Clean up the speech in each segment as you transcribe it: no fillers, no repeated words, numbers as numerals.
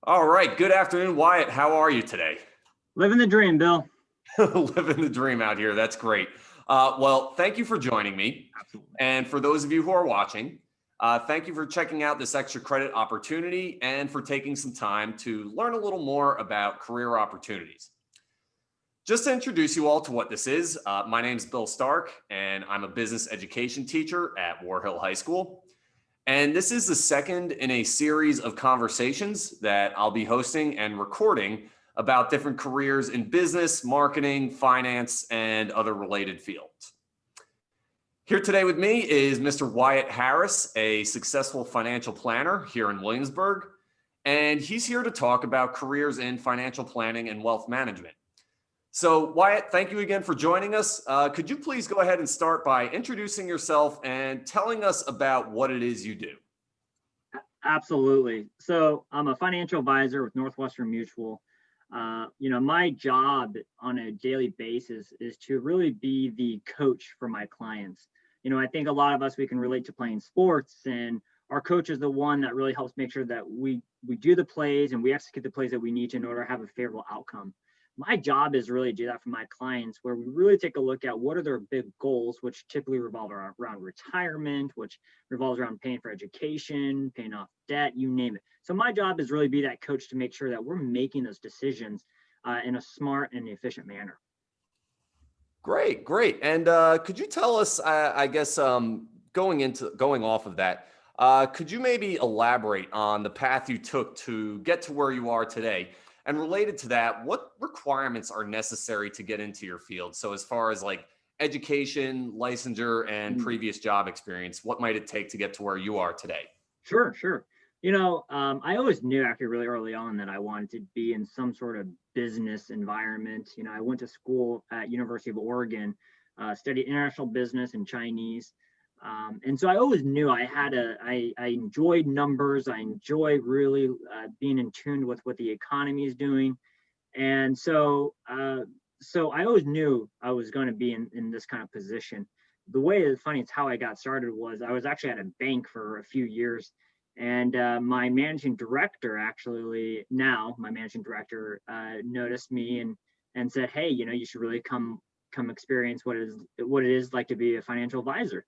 All right. Good afternoon, Wyatt. How are you today? Living the dream, Bill. Living the dream out here. That's great. Well, thank you for joining me. Absolutely. And for those of you who are watching, thank you for checking out this extra credit opportunity and for taking some time to learn a little more about career opportunities. Just to introduce you all to what this is, my name is Bill Stark, and I'm a business education teacher at War Hill High School. And this is the second in a series of conversations that I'll be hosting and recording about different careers in business, marketing, finance, and other related fields. Here today with me is Mr. Wyatt Harris, a successful financial planner here in Williamsburg, and he's here to talk about careers in financial planning and wealth management. So Wyatt, thank you again for joining us. Could you please go ahead and start by introducing yourself and telling us about what it is you do? Absolutely. So I'm a financial advisor with Northwestern Mutual. My job on a daily basis is to really be the coach for my clients. I think a lot of us, we can relate to playing sports, and our coach is the one that really helps make sure that we do the plays and we execute the plays that we need to in order to have a favorable outcome. My job is really to do that for my clients, where we really take a look at what are their big goals, which typically revolve around retirement, which revolves around paying for education, paying off debt, you name it. So my job is really be that coach to make sure that we're making those decisions in a smart and efficient manner. Great, great. And could you tell us, going off of that, could you maybe elaborate on the path you took to get to where you are today? And related to that, what requirements are necessary to get into your field? So as far as like education, licensure, and previous job experience, what might it take to get to where you are today? Sure. I always knew actually really early on that I wanted to be in some sort of business environment. I went to school at University of Oregon, studied international business and Chinese. And so I always knew I enjoyed numbers. I enjoy really being in tune with what the economy is doing. And so I always knew I was going to be in this kind of position. The way it's funny, it's how I got started was I was actually at a bank for a few years. And my managing director, noticed me and said, "Hey, you should really come experience what it is like to be a financial advisor."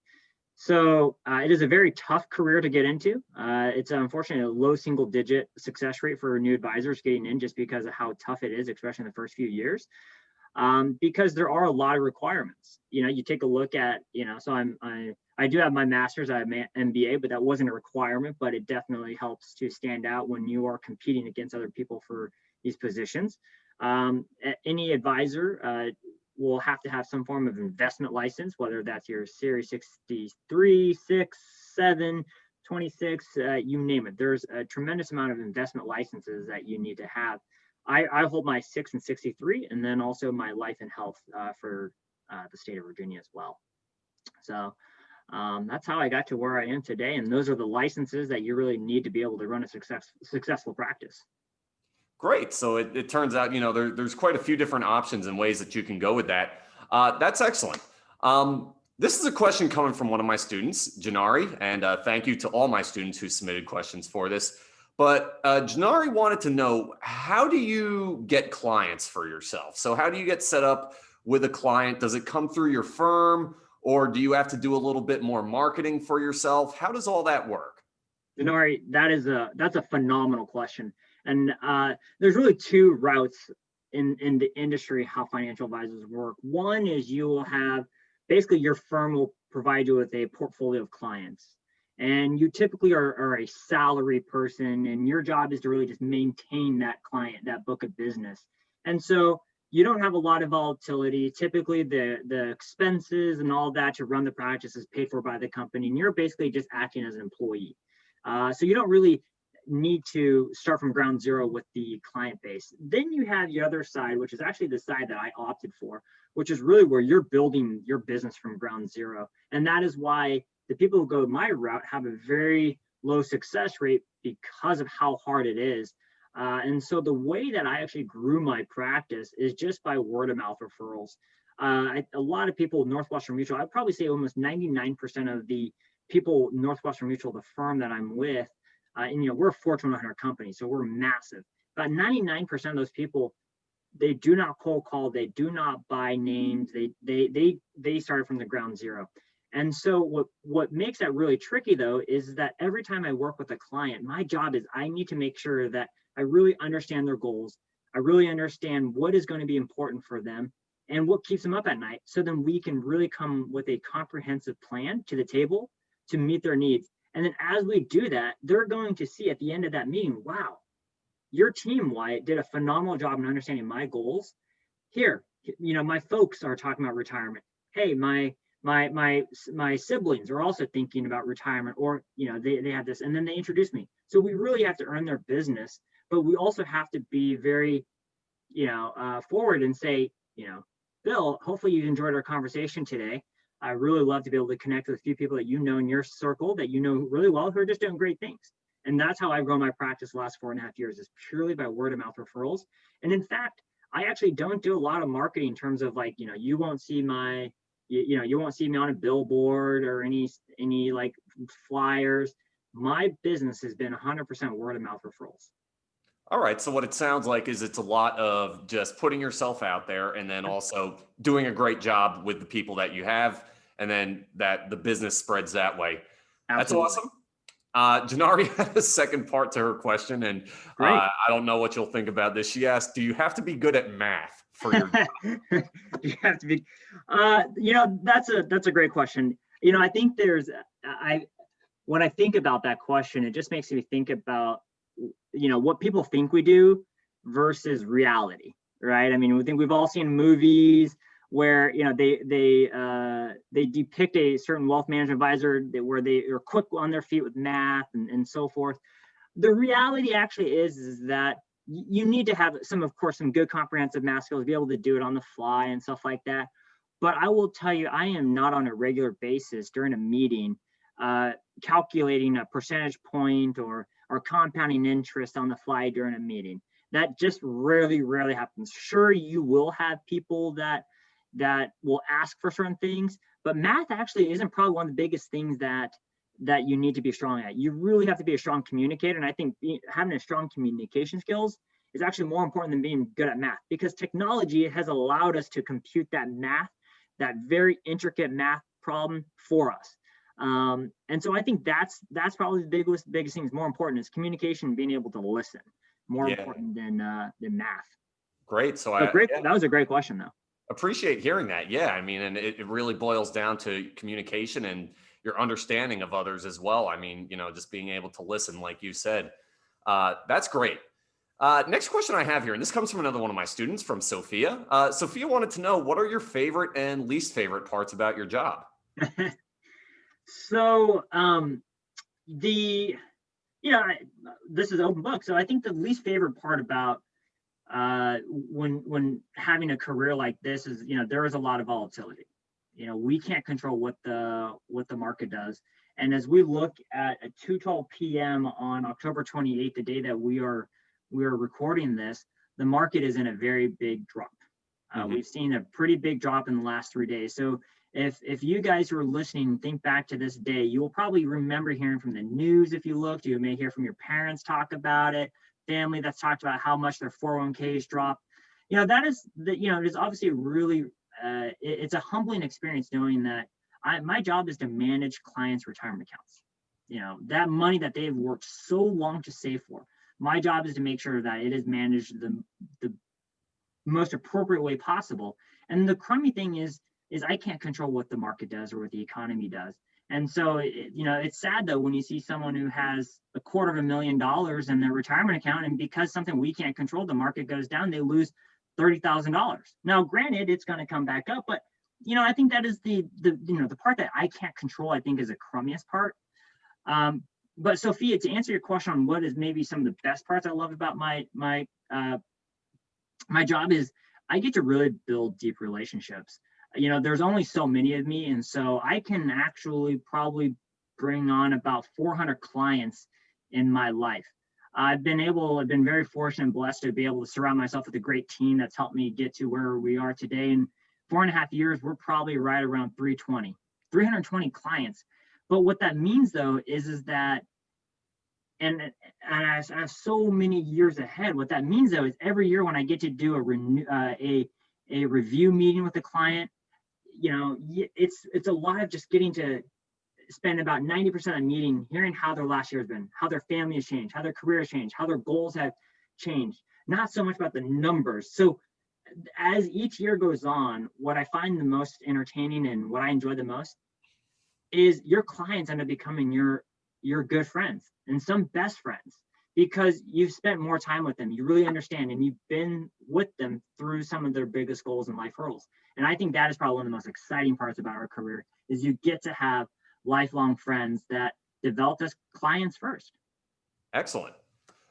So it is a very tough career to get into. It's unfortunately a low single digit success rate for new advisors getting in, just because of how tough it is, especially in the first few years. Because there are a lot of requirements. You take a look at, so I do have my master's, I have my MBA, but that wasn't a requirement, but it definitely helps to stand out when you are competing against other people for these positions. Any advisor will have to have some form of investment license, whether that's your Series 63, 6, 7, 26, you name it. There's a tremendous amount of investment licenses that you need to have. I hold my 6 and 63, and then also my life and health for the state of Virginia as well. So that's how I got to where I am today. And those are the licenses that you really need to be able to run a successful practice. Great. So it turns out, there's quite a few different options and ways that you can go with that. That's excellent. This is a question coming from one of my students, Janari, and thank you to all my students who submitted questions for this. But Janari wanted to know, how do you get clients for yourself? So how do you get set up with a client? Does it come through your firm, or do you have to do a little bit more marketing for yourself? How does all that work? Janari, that's a phenomenal question. And there's really two routes in the industry how financial advisors work. One is you will have, basically your firm will provide you with a portfolio of clients. And you typically are a salary person, and your job is to really just maintain that client, that book of business. And so you don't have a lot of volatility. Typically the expenses and all that to run the practice is paid for by the company, and you're basically just acting as an employee. So you don't really need to start from ground zero with the client base. Then you have the other side, which is actually the side that I opted for, which is really where you're building your business from ground zero. And that is why the people who go my route have a very low success rate, because of how hard it is. And so the way that I actually grew my practice is just by word of mouth referrals. A lot of people with Northwestern Mutual, I'd probably say almost 99% of the people Northwestern Mutual, the firm that I'm with, And we're a Fortune 100 company, so we're massive. About 99% of those people, they do not cold call, they do not buy names, they started from the ground zero. And so what makes that really tricky though is that every time I work with a client, my job is I need to make sure that I really understand their goals. I really understand what is going to be important for them and what keeps them up at night. So then we can really come with a comprehensive plan to the table to meet their needs. And then as we do that, they're going to see at the end of that meeting, wow, your team, Wyatt, did a phenomenal job in understanding my goals. Here, my folks are talking about retirement. Hey, my siblings are also thinking about retirement, or they have this, and then they introduce me. So we really have to earn their business, but we also have to be very forward and say, Bill, hopefully you enjoyed our conversation today. I really love to be able to connect with a few people that in your circle that really well who are just doing great things. And that's how I've grown my practice the last 4.5 years, is purely by word of mouth referrals. And in fact, I actually don't do a lot of marketing in terms of you won't see you won't see me on a billboard or any like flyers. My business has been 100% word of mouth referrals. All right. So what it sounds like is it's a lot of just putting yourself out there and then also doing a great job with the people that you have, and then that the business spreads that way. Absolutely. That's awesome. Janari had a second part to her question, and I don't know what you'll think about this. She asked, do you have to be good at math for your job? You have to be, that's a great question. I think when I think about that question, it just makes me think about, what people think we do versus reality, right? I mean, we've all seen movies where, they depict a certain wealth management advisor where they are quick on their feet with math and so forth. The reality actually is that you need to have some good comprehensive math skills to be able to do it on the fly and stuff like that. But I will tell you, I am not on a regular basis during a meeting calculating a percentage point or compounding interest on the fly during a meeting. That just rarely happens. Sure, you will have people that will ask for certain things, but math actually isn't probably one of the biggest things that you need to be strong at. You really have to be a strong communicator, and I think having a strong communication skills is actually more important than being good at math, because technology has allowed us to compute that math, that very intricate math problem for us. And so I think that's probably the biggest thing. Is more important is communication and being able to listen, more important than math. Great. So that was a great question though. Appreciate hearing that. Yeah. I mean, and it really boils down to communication and your understanding of others as well. I mean, just being able to listen, like you said, that's great. Next question I have here, and this comes from another one of my students, from Sophia. Sophia wanted to know, what are your favorite and least favorite parts about your job? So, this is open book. So I think the least favorite part about when having a career like this is, there is a lot of volatility. We can't control what the market does. And as we look at 2:12 p.m. on October 28th, the day that we are recording this, the market is in a very big drop. We've seen a pretty big drop in the last 3 days. So if you guys who are listening think back to this day, you will probably remember hearing from the news. If you looked, you may hear from your parents talk about it, family that's talked about how much their 401ks dropped. That is it is obviously really it's a humbling experience knowing that my job is to manage clients' retirement accounts. That money that they've worked so long to save for. My job is to make sure that it is managed the most appropriate way possible. And the crummy thing is I can't control what the market does or what the economy does. And so, it's sad though when you see someone who has $250,000 in their retirement account, and because something we can't control, the market goes down, they lose $30,000. Now, granted, it's going to come back up, but I think that is the part that I can't control. I think is the crummiest part. But Sophia, to answer your question on what is maybe some of the best parts I love about my job is I get to really build deep relationships. There's only so many of me, and so I can actually probably bring on about 400 clients in my life. I've been very fortunate and blessed to be able to surround myself with a great team that's helped me get to where we are today. In 4.5 years, we're probably right around 320 clients. But what that means though is that and I have so many years ahead. What that means though is every year when I get to do a review meeting with the client, it's a lot of just getting to spend about 90% of the meeting hearing how their last year has been, how their family has changed, how their career has changed, how their goals have changed. Not so much about the numbers. So as each year goes on, what I find the most entertaining and what I enjoy the most is your clients end up becoming your good friends and some best friends because you've spent more time with them. You really understand and you've been with them through some of their biggest goals and life hurdles. And I think that is probably one of the most exciting parts about our career is you get to have lifelong friends that developed as clients first. Excellent.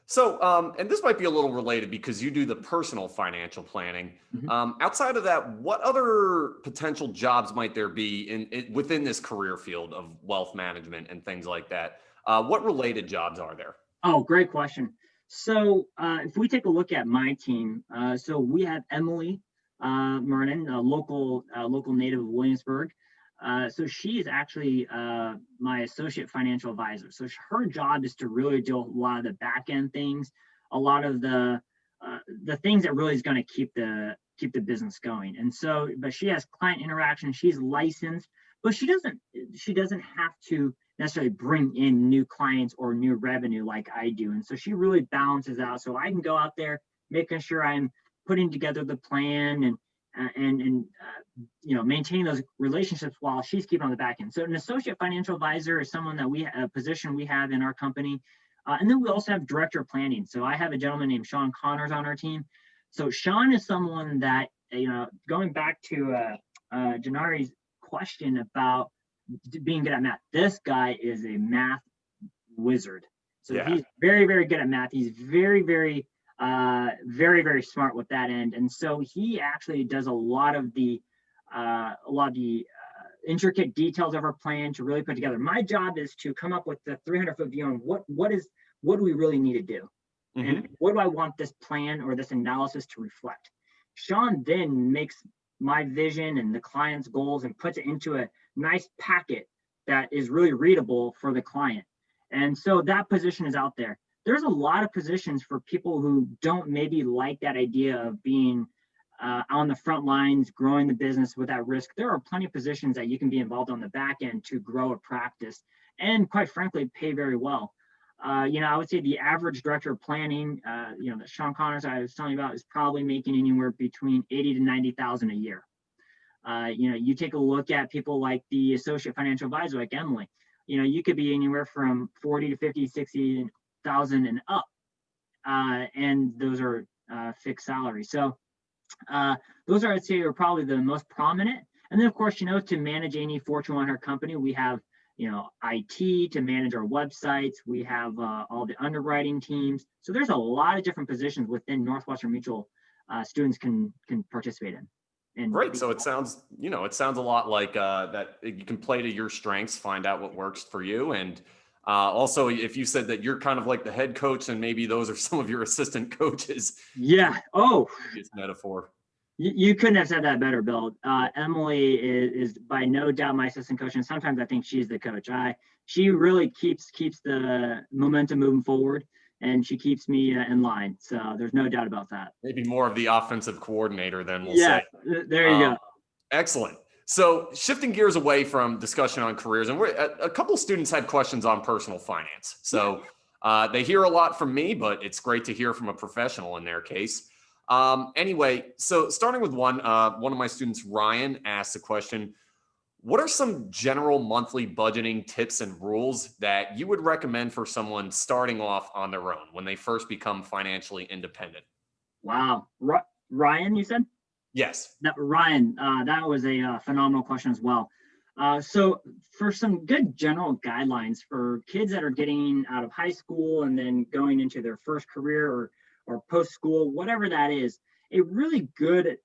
So, and this might be a little related because you do the personal financial planning. Mhm. Outside of that, what other potential jobs might there be within this career field of wealth management and things like that? What related jobs are there? Oh, great question. So if we take a look at my team, so we have Emily Mernon, a local native of Williamsburg. So she is actually my associate financial advisor. So her job is to really do a lot of the back end things, a lot of the things that really is going to keep the business going. And so, but she has client interaction. She's licensed, but she doesn't have to necessarily bring in new clients or new revenue like I do. And so she really balances out. So I can go out there making sure I'm putting together the plan and maintain those relationships while she's keeping on the back end. So an associate financial advisor is someone that a position we have in our company. And then we also have director of planning. So I have a gentleman named Sean Connors on our team. So Sean is someone that, going back to Janari's question about being good at math, this guy is a math wizard. So Yeah. he's very, very good at math. He's very, very very smart with that end, and so he actually does a lot of the intricate details of our plan to really put together. My job is to come up with the 300-foot view on what do we really need to do, and what do I want this plan or this analysis to reflect. Sean then makes my vision and the client's goals and puts it into a nice packet that is really readable for the client. And so that position is out there. There's a lot of positions for people who don't maybe like that idea of being on the front lines, growing the business without risk. There are plenty of positions that you can be involved on the back end to grow a practice and quite frankly, pay very well. I would say the average director of planning, that Sean Connors I was telling you about is probably making anywhere between 80 to 90,000 a year. You take a look at people like the associate financial advisor, like Emily, you could be anywhere from 40 to 50, 60,000 and up. And those are fixed salaries. So those I'd say, are probably the most prominent. And then of course, to manage any Fortune 100 company, we have, IT to manage our websites. We have all the underwriting teams. So there's a lot of different positions within Northwestern Mutual students can participate in. Great. So it sounds a lot like that you can play to your strengths, find out what works for you. And also, if you said that you're kind of like the head coach and maybe those are some of your assistant coaches. Yeah. Oh, it's metaphor. You couldn't have said that better, Bill. Emily is by no doubt my assistant coach, and sometimes I think she's the coach. She really keeps the momentum moving forward, and she keeps me in line. So there's no doubt about that. Maybe more of the offensive coordinator than we'll say. There you go. Excellent. So shifting gears away from discussion on careers, and a couple of students had questions on personal finance. So they hear a lot from me, but it's great to hear from a professional in their case. Anyway, so starting with one of my students, Ryan, asked a question. What are some general monthly budgeting tips and rules that you would recommend for someone starting off on their own when they first become financially independent? Wow. Ryan, you said? Yes. Ryan, that was a phenomenal question as well. So for some good general guidelines for kids that are getting out of high school and then going into their first career or post-school, whatever that is, a really good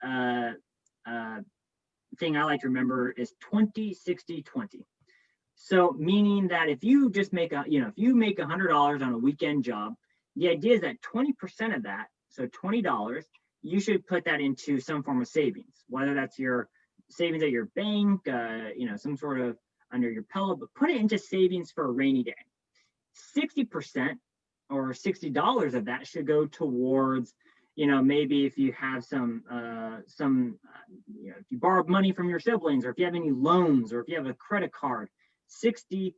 thing I like to remember is 20-60-20. So meaning that if you just make if you make $100 on a weekend job, the idea is that 20% of that, so $20, you should put that into some form of savings, whether that's your savings at your bank, some sort of under your pillow, but put it into savings for a rainy day. 60% or $60 of that should go towards, maybe if you have if you borrowed money from your siblings, or if you have any loans, or if you have a credit card, 60%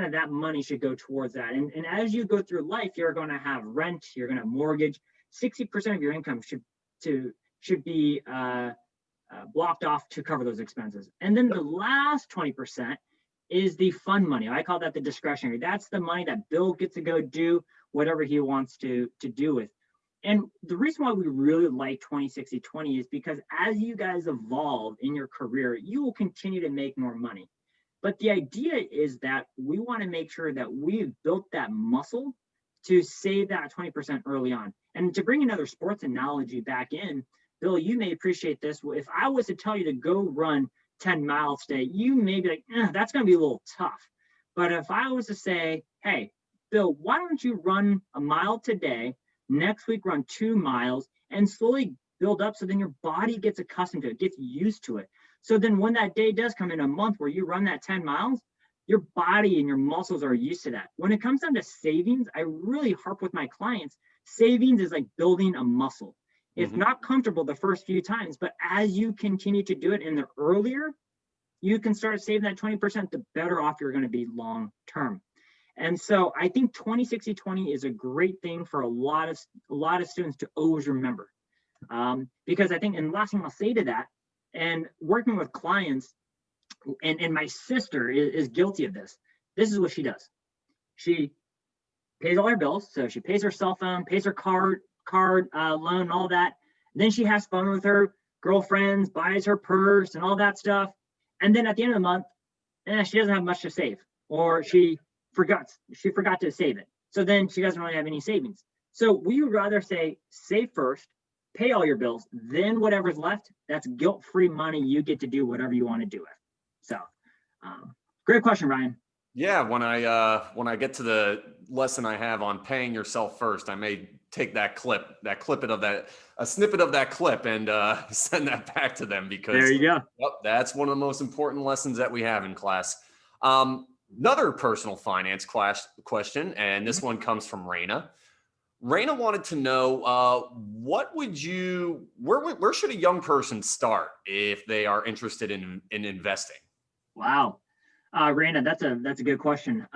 of that money should go towards that. And as you go through life, you're going to have rent, you're going to have mortgage. 60% of your income should be blocked off to cover those expenses. And then the last 20% is the fun money. I call that the discretionary. That's the money that Bill gets to go do whatever he wants to do with. And the reason why we really like 20-60-20 is because as you guys evolve in your career, you will continue to make more money. But the idea is that we want to make sure that we've built that muscle to save that 20% early on. And to bring another sports analogy back in, Bill, you may appreciate this. If I was to tell you to go run 10 miles today, you may be like, that's going to be a little tough. But if I was to say, hey, Bill, why don't you run a mile today, next week run 2 miles, and slowly build up so then your body gets accustomed to it, gets used to it. So then when that day does come in a month where you run that 10 miles, your body and your muscles are used to that. When it comes down to savings, I really harp with my clients. Savings is like building a muscle. It's not comfortable the first few times, but as you continue to do it, and the earlier you can start saving that 20%, the better off you're going to be long term. And so I think 20-60-20 is a great thing for a lot of students to always remember, because I think, and last thing I'll say to that, and working with clients, and my sister is guilty of this. This is what she does. She pays all her bills, so she pays her cell phone, pays her card loan, all that. Then she has fun with her girlfriends, buys her purse and all that stuff. And then at the end of the month, she doesn't have much to save, or she forgot to save it. So then she doesn't really have any savings. So we would rather say, save first, pay all your bills, then whatever's left, that's guilt-free money you get to do whatever you want to do with. So great question, Ryan. Yeah, when I get to the lesson I have on paying yourself first, I may take a snippet of that clip, and send that back to them, because there you go. Yep, that's one of the most important lessons that we have in class. Another personal finance question, and this one comes from Raina. Raina wanted to know, where should a young person start if they are interested in investing? Wow. Raina, that's a good question.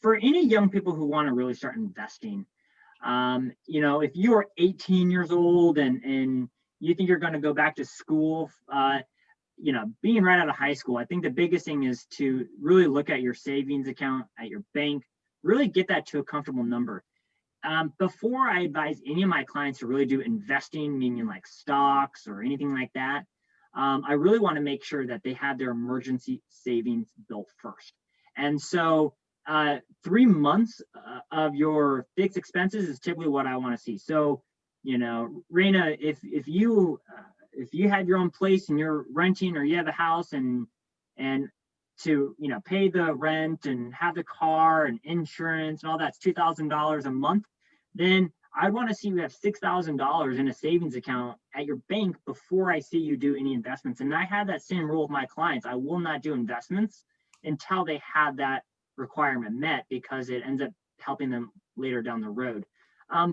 For any young people who want to really start investing, if you are 18 years old and you think you're going to go back to school, being right out of high school, I think the biggest thing is to really look at your savings account at your bank, really get that to a comfortable number. Before I advise any of my clients to really do investing, meaning like stocks or anything like that, I really want to make sure that they have their emergency savings built first. And so 3 months of your fixed expenses is typically what I want to see. So, Raina, if you have your own place and you're renting, or you have a house and to pay the rent and have the car and insurance and all that's $2,000 a month, then I want to see you have $6,000 in a savings account at your bank before I see you do any investments. And I have that same rule with my clients. I will not do investments until they have that requirement met, because it ends up helping them later down the road.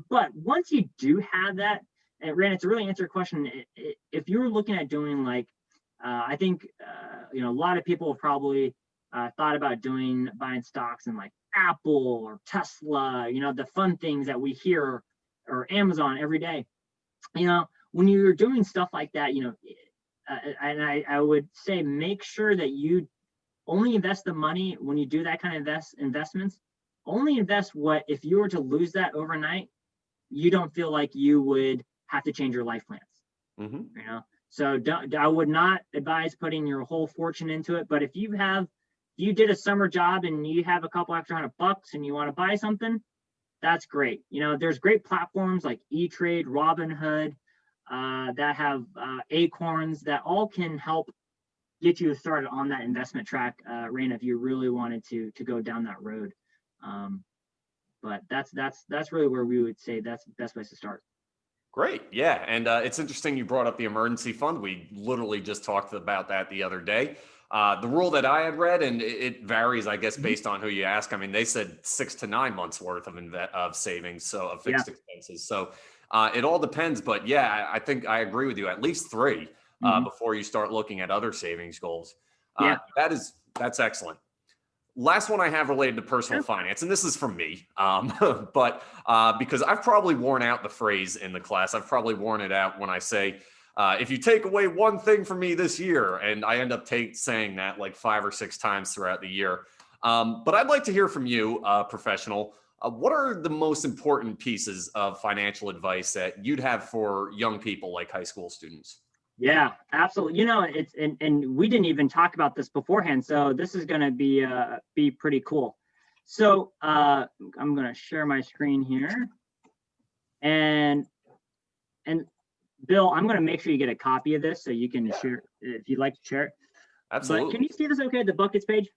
But once you do have that, and Rand, to really answer your question, if you're looking at doing I think a lot of people have probably thought about buying stocks in like Apple or Tesla, the fun things that we hear, or Amazon every day. When you're doing stuff like that, and I would say make sure that you only invest the money when you do that kind of investments. Only invest what, if you were to lose that overnight, you don't feel like you would have to change your life plans. So I would not advise putting your whole fortune into it. But if you did a summer job and you have a couple extra $100 and you want to buy something, that's great. There's great platforms like E-Trade, Robinhood, that have Acorns that all can help get you started on that investment track, Raina, if you really wanted to go down that road. But that's really where we would say that's the best place to start. Great. Yeah. And it's interesting you brought up the emergency fund. We literally just talked about that the other day. The rule that I had read, and it varies, I guess, based on who you ask. I mean, they said 6 to 9 months worth of savings, so of Yeah. fixed expenses. So it all depends. But yeah, I think I agree with you. At least 3 before you start looking at other savings goals. Yeah. That's excellent. Last one I have related to personal finance, and this is from me, but because I've probably worn out the phrase in the class. I've probably worn it out when I say, if you take away one thing from me this year, and I end up saying that like 5 or 6 times throughout the year. But I'd like to hear from you, professional. What are the most important pieces of financial advice that you'd have for young people like high school students? Yeah, absolutely. You know, it's and we didn't even talk about this beforehand, so this is going to be pretty cool. So I'm going to share my screen here, and Bill, I'm going to make sure you get a copy of this so you can share if you'd like to share it. Absolutely. But can you see this okay, the buckets page?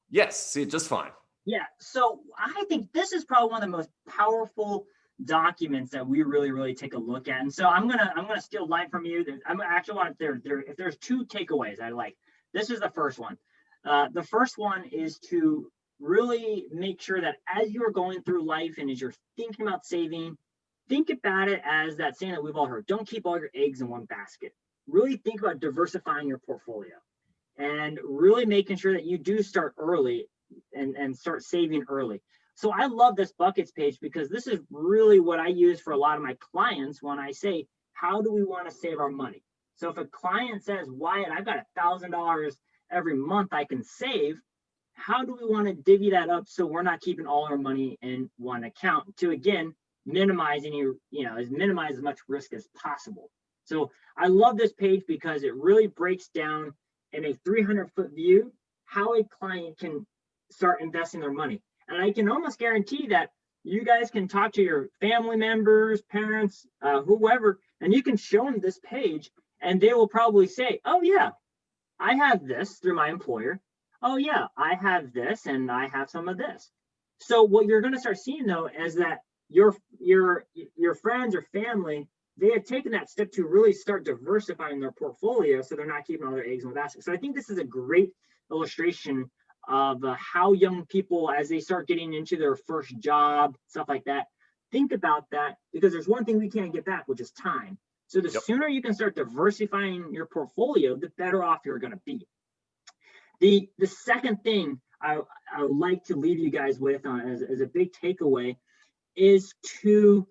Yes, see it just fine. Yeah, so I think this is probably one of the most powerful documents that we really take a look at. And so I'm gonna steal line from you. I'm actually want there if there's 2 takeaways I like. This is the first one. The first one is to really make sure that as you're going through life and as you're thinking about saving, think about it as that saying that we've all heard: don't keep all your eggs in one basket. Really think about diversifying your portfolio and really making sure that you do start early and start saving early. So I love this buckets page because this is really what I use for a lot of my clients when I say, how do we want to save our money? So if a client says, Wyatt, I've got $1,000 every month I can save, how do we want to divvy that up so we're not keeping all our money in one account to, again, minimize as much risk as possible. So I love this page because it really breaks down in a 300-foot view how a client can start investing their money. And I can almost guarantee that you guys can talk to your family members, parents, whoever, and you can show them this page and they will probably say, oh yeah, I have this through my employer. Oh yeah, I have this and I have some of this. So what you're going to start seeing though is that your friends or family, they have taken that step to really start diversifying their portfolio so they're not keeping all their eggs in one basket. So I think this is a great illustration of how young people, as they start getting into their first job, stuff like that, think about that, because there's one thing we can't get back, which is time. So the sooner you can start diversifying your portfolio, the better off you're going to be. The second thing I would like to leave you guys with as a big takeaway is to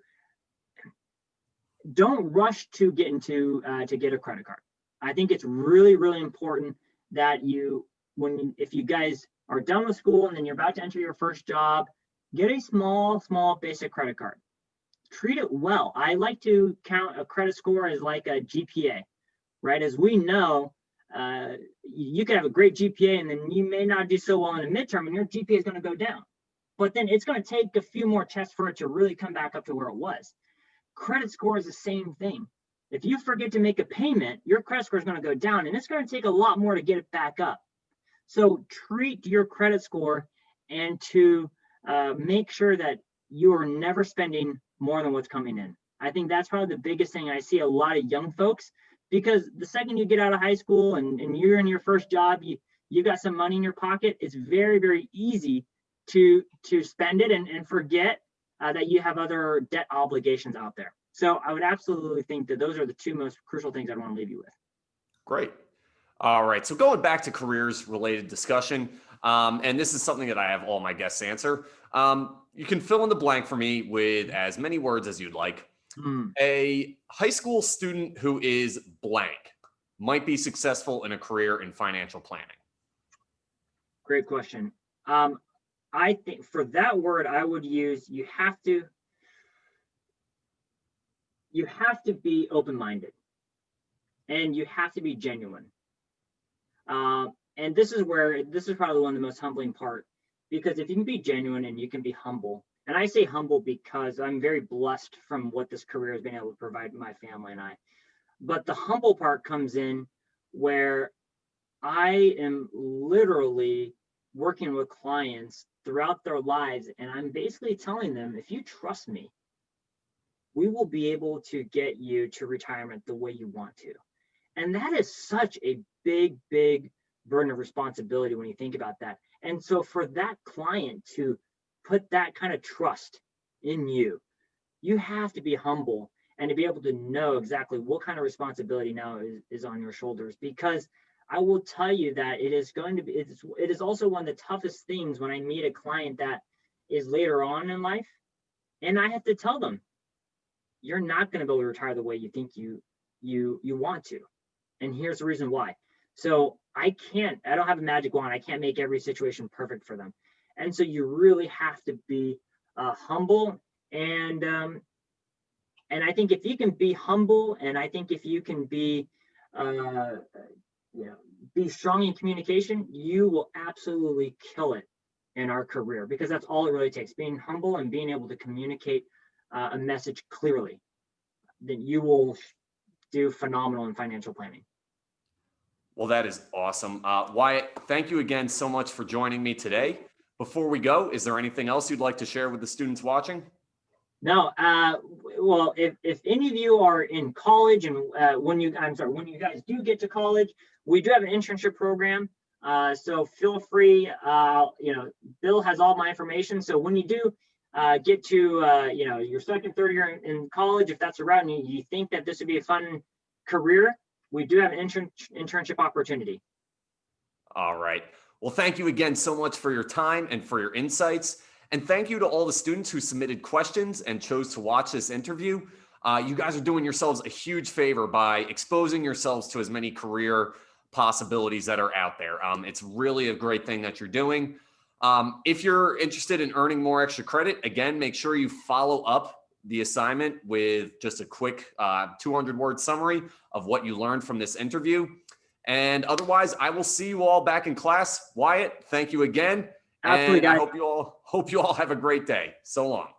don't rush to get a credit card. I think it's really important that if you guys are done with school and then you're about to enter your first job, get a small basic credit card. Treat it well. I like to count a credit score as like a GPA, right? As we know, you can have a great GPA and then you may not do so well in a midterm and your GPA is going to go down. But then it's going to take a few more tests for it to really come back up to where it was. Credit score is the same thing. If you forget to make a payment, your credit score is going to go down and it's going to take a lot more to get it back up. So treat your credit score and to make sure that you are never spending more than what's coming in. I think that's probably the biggest thing. I see a lot of young folks, because the second you get out of high school and you're in your first job, you got some money in your pocket, it's very easy to spend it and forget that you have other debt obligations out there. So I would absolutely think that those are the 2 most crucial things I'd want to leave you with. Great. All right. So going back to careers related discussion, and this is something that I have all my guests answer. You can fill in the blank for me with as many words as you'd like. A high school student who is blank might be successful in a career in financial planning. Great question. I think for that word, I would use, you have to be open-minded and you have to be genuine. And this is probably one of the most humbling part, because if you can be genuine and you can be humble, and I say humble because I'm very blessed from what this career has been able to provide my family and I, but the humble part comes in where I am literally working with clients throughout their lives, and I'm basically telling them, if you trust me, we will be able to get you to retirement the way you want to. And that is such a big burden of responsibility when you think about that. And so for that client to put that kind of trust in you, you have to be humble and to be able to know exactly what kind of responsibility now is on your shoulders. Because I will tell you that it is also one of the toughest things when I meet a client that is later on in life, and I have to tell them, you're not going to be able to retire the way you think you want to. And here's the reason why. So I don't have a magic wand. I can't make every situation perfect for them. And so you really have to be humble. And I think if you can be humble, and I think if you can be, be strong in communication, you will absolutely kill it in our career, because that's all it really takes. Being humble and being able to communicate a message clearly, then you will do phenomenal in financial planning. Well, that is awesome. Wyatt, thank you again so much for joining me today. Before we go, is there anything else you'd like to share with the students watching? No, well, if any of you are in college, and when you guys do get to college, we do have an internship program. So feel free, Bill has all my information. So when you do get to, your second, third year in college, if that's a route and you think that this would be a fun career, we do have an internship opportunity. All right. Well, thank you again so much for your time and for your insights. And thank you to all the students who submitted questions and chose to watch this interview. You guys are doing yourselves a huge favor by exposing yourselves to as many career possibilities that are out there. It's really a great thing that you're doing. If you're interested in earning more extra credit, again, make sure you follow up the assignment with just a quick 200-word summary of what you learned from this interview. And otherwise, I will see you all back in class. Wyatt, thank you again. Absolutely, and guys. I hope you all have a great day. So long.